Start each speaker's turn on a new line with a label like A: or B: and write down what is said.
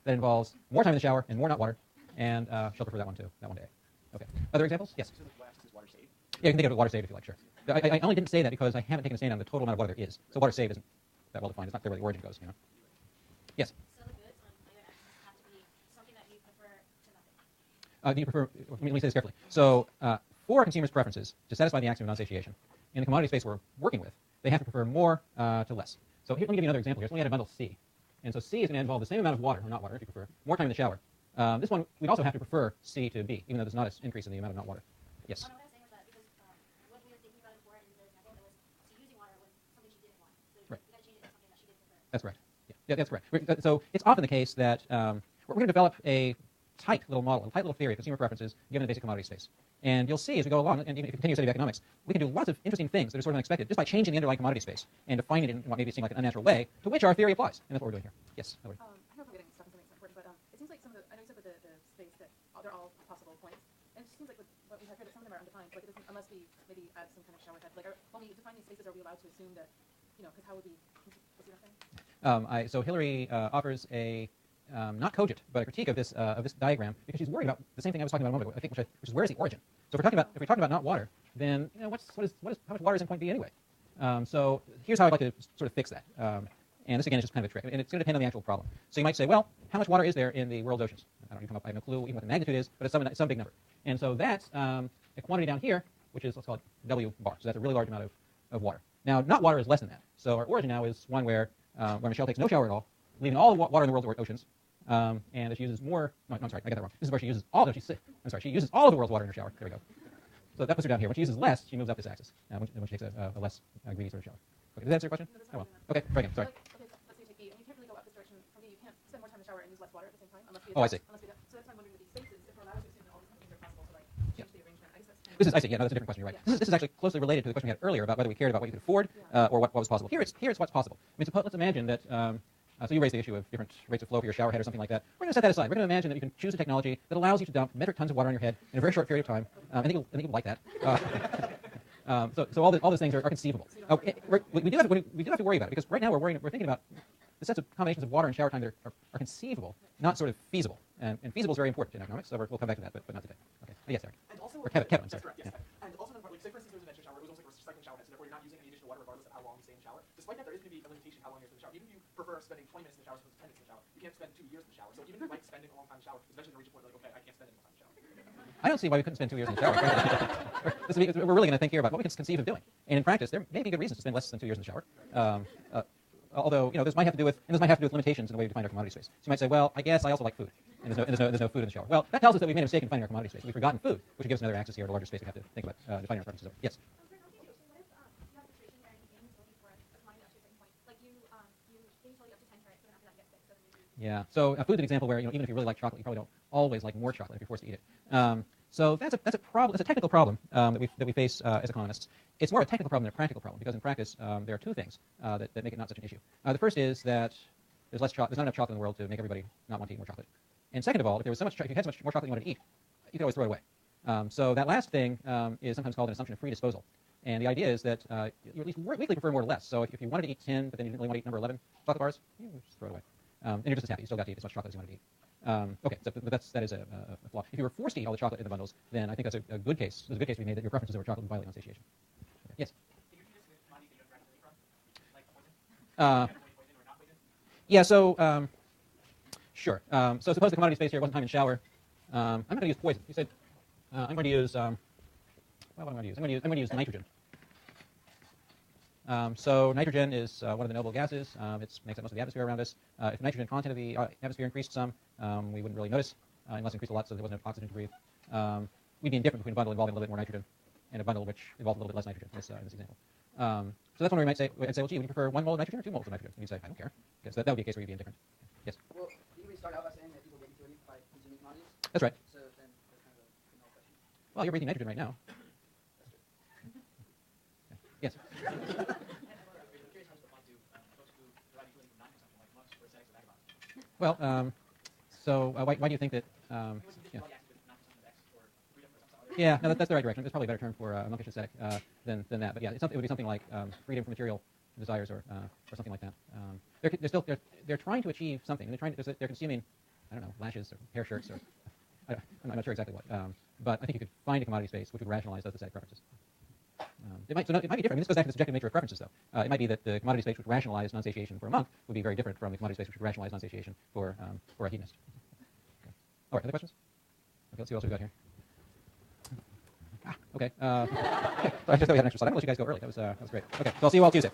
A: that involves more time in the shower and more not water, and she'll prefer that one too. That one to A. Okay. Other examples? Yes.
B: So the last is water saved?
A: Yeah, you can think of it water saved if you like, sure. I only didn't say that because I haven't taken a stand on the total amount of water there is. So water saved isn't that well defined. It's not clear where the origin goes, you know. Yes.
C: So the goods on either axis have to be something that you prefer to nothing.
A: Do you prefer? Let me say this carefully. So for consumers' preferences to satisfy the axiom of non-satiation, in the commodity space we're working with, they have to prefer more to less. So here, let me give you another example here. So we had a bundle C. And so C is going to involve the same amount of water, or not water if you prefer, more time in the shower. This one, we'd also have to prefer C to B, even though there's not an increase in the amount of not water. Yes?
C: What I was saying was that because what we were thinking about before in the example, it was she using water was something she didn't want. So
A: Right.
C: you got to change it to something that she didn't prefer.
A: That's correct. Yeah, that's correct. So it's often the case that we're going to develop a tight little model, a tight little theory of consumer preferences given the basic commodity space. And you'll see as we go along, and even if you continue to study economics, we can do lots of interesting things that are sort of unexpected just by changing the underlying commodity space and defining it in what maybe seems like an unnatural way to which our theory applies. And that's what we're doing here. Yes?
D: I know I'm getting stuck in something that's important, but it seems like some of the, I know you said with the space that they're all possible points, and it just seems like with what we have here that some of them are undefined, like it doesn't, unless we maybe add some kind of shower head, like when we define these spaces, are we allowed to assume that, you know, because how would we, what's the other thing?
A: So Hillary offers a not cogent, but a critique of this diagram because she's worried about the same thing I was talking about a moment ago. I think, which is where is the origin? So if we're talking about not water, then you know how much water is in point B anyway? So here's how I'd like to sort of fix that. And this again is just kind of a trick, and it's going to depend on the actual problem. So you might say, well, how much water is there in the world's oceans? I have no clue even what the magnitude is, but it's some big number. And so that's a quantity down here, which is let's call it W bar. So that's a really large amount of water. Now, not water is less than that. So our origin now is one where Michelle takes no shower at all, leaving all the water in the world's oceans. And if she uses more, no, I'm sorry, I got that wrong. This is where she uses all of she uses all of the world's water in her shower. There we go. So that puts her down here. When she uses less, she moves up this axis. When she takes a less greedy sort of shower. Okay, does that answer your question?
D: No,
A: Oh, well. Okay, try again. Sorry.
D: Okay, let's say take B, and you can't really go up this direction from B. You can't spend more time in the shower and use less water at the same time unless we
A: Oh, I see.
D: Unless we so that's why I'm wondering with these spaces, if we're allowed to assume that all these things are possible to like change the arrangement. I guess that's kind of
A: I see. Yeah, no, that's a different question. You're right. This is actually closely related to the question we had earlier about whether we cared about what you could afford or what was possible. Here it's what's possible. I mean, let's imagine that. So you raised the issue of different rates of flow for your shower head or something like that. We're going to set that aside. We're going to imagine that you can choose a technology that allows you to dump metric tons of water on your head in a very short period of time. I think you'll like that. So all those things are conceivable. We do have to worry about it because right now we're thinking about the sets of combinations of water and shower time that are conceivable, not sort of feasible. And feasible is very important in economics, so we'll come back to that, but not today. Okay. Yes, Eric.
B: And also,
A: Or Kevin, I'm sorry.
B: that's correct, yes.
A: Yeah.
B: And also another part, like, say for instance there was an extra shower, it was almost like recycling shower heads, so therefore you're not using any additional water regardless of how long you stay in the shower. Despite that, there is going to be a limitation how long you're in the shower. Even if you prefer spending 20 minutes in the shower as opposed to 10 minutes in the shower, you can't spend 2 years in the shower. So even if you like spending a long time in the shower, eventually you're going to reach a point where like, okay, I can't spend any more time in the shower.
A: I don't see why we couldn't spend 2 years in the shower. We're really going to think here about what we can conceive of doing. And in practice, there may be good reasons to spend less than 2 years in the shower. Although, this might have to do with limitations in the way we define our commodity space. So you might say, well, I guess I also like food, and there's no food in the shower. Well, that tells us that we've made a mistake in defining our commodity space. We've forgotten food, which would give us another axis here, a larger space we have to think about defining our preferences of. Yes?
C: What if you have a situation where you gain utility for a commodity up to a certain point? Like you gain utility up to 10 carats, but then after that you get 6. So then you
A: Yeah. So food's an example where even if you really like chocolate, you probably don't always like more chocolate if you're forced to eat it. So that's a problem. It's a technical problem that we face as economists. It's more a technical problem than a practical problem because in practice there are two things that make it not such an issue. The first is that there's not enough chocolate in the world to make everybody not want to eat more chocolate. And second of all, if you had so much more chocolate you wanted to eat, you could always throw it away. So that last thing is sometimes called an assumption of free disposal. And the idea is that you at least weakly prefer more to less. So if you wanted to eat 10, but then you didn't really want to eat number 11 chocolate bars, you just throw it away. And you're just as happy. You still got to eat as much chocolate as you wanted to eat. Okay, so that is a flaw. If you were forced to eat all the chocolate in the bundles, then I think that's a good case. There's a good case to be made that your preferences over chocolate would violate non-satiation. Okay. Yes? Yeah, so, sure. So suppose the commodity space here wasn't time in shower. I'm not going to use poison. You said I'm going to use, what am I going to use? I'm going to use nitrogen. So nitrogen is one of the noble gases. It makes up most of the atmosphere around us. If the nitrogen content of the atmosphere increased some, we wouldn't really notice, unless it increased a lot so there wasn't enough oxygen to breathe. We'd be indifferent between a bundle involving a little bit more nitrogen and a bundle which involved a little bit less nitrogen in this example. So that's one where we might say, well, gee, would you prefer 1 mole of nitrogen or 2 moles of nitrogen? And you'd say, I don't care. Because that would be a case where you'd be indifferent. Yes?
E: Well, didn't we start out by saying that people get utility by consuming commodities?
A: That's right.
E: So then there's kind of a null question.
A: Well, you're breathing nitrogen right now. Yes? Well, so why do you think that? Yeah, no, that's the right direction. There's probably a better term for a monkish ascetic than that. But yeah, it would be something like freedom from material desires or something like that. They're trying to achieve something. And they're consuming I don't know, lashes or hair shirts or I'm not sure exactly what. But I think you could find a commodity space which would rationalize those aesthetic preferences. It might be different. I mean, this goes back to the subjective nature of preferences, though. It might be that the commodity space which would rationalize non-satiation for a monk would be very different from the commodity space which would rationalize non-satiation for a hedonist. Okay. All right, other questions? Okay, let's see what else we've got here. Okay. Okay. So I just thought we had an extra slide. I'm going to let you guys go early. That was great. Okay, so I'll see you all Tuesday.